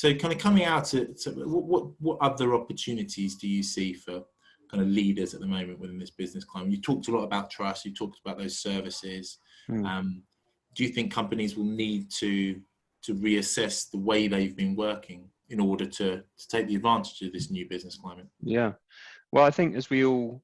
So kind of coming out to what other opportunities do you see for kind of leaders at the moment within this business climate? You talked a lot about trust, you talked about those services. Do you think companies will need to reassess the way they've been working in order to take the advantage of this new business climate? Yeah, well, I think as we all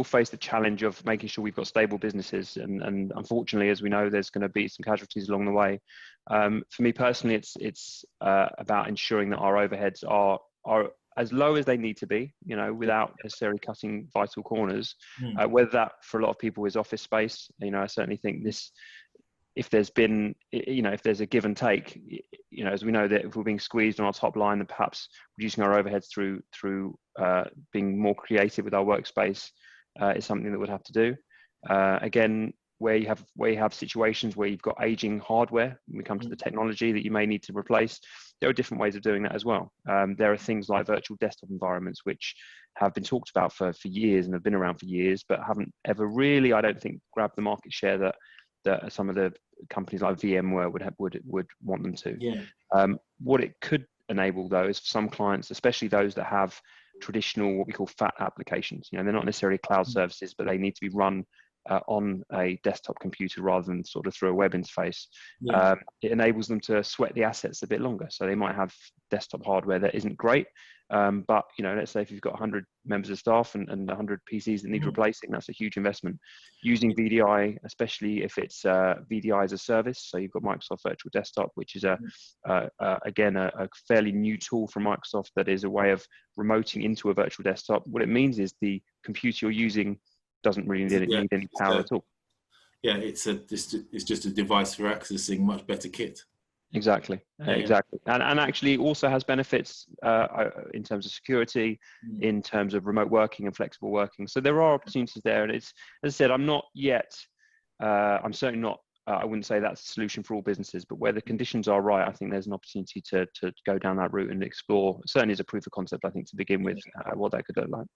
face the challenge of making sure we've got stable businesses, and unfortunately, as we know, there's going to be some casualties along the way. For me personally, it's about ensuring that our overheads are as low as they need to be, without necessarily cutting vital corners. Whether that for a lot of people is office space, I certainly think this. If there's been, if there's a give and take, as we know that if we're being squeezed on our top line, then perhaps reducing our overheads through being more creative with our workspace is something that we'd have to do. Again, where you have situations where you've got aging hardware, when we come to the technology that you may need to replace, there are different ways of doing that as well. There are things like virtual desktop environments, which have been talked about for years and have been around for years, but haven't ever really, I don't think, grabbed the market share that some of the companies like VMware would want them to. Yeah. What it could enable, though, is for some clients, especially those that have traditional, what we call fat applications. They're not necessarily cloud services, but they need to be run on a desktop computer rather than sort of through a web interface. Yeah. It enables them to sweat the assets a bit longer. So they might have desktop hardware that isn't great, but let's say if you've got 100 members of staff and 100 PCs that need replacing, that's a huge investment. Using VDI, especially if it's VDI as a service, so you've got Microsoft Virtual Desktop, which is again a fairly new tool from Microsoft that is a way of remoting into a virtual desktop. What it means is the computer you're using doesn't really need any power at all. Yeah, it's just a device for accessing much better kit. Exactly. Exactly. And actually also has benefits in terms of security, in terms of remote working and flexible working. So there are opportunities there. And it's, as I said, I'm certainly not, I wouldn't say that's a solution for all businesses, but where the conditions are right, I think there's an opportunity to go down that route and explore, certainly as a proof of concept, I think, to begin with, what that could look like.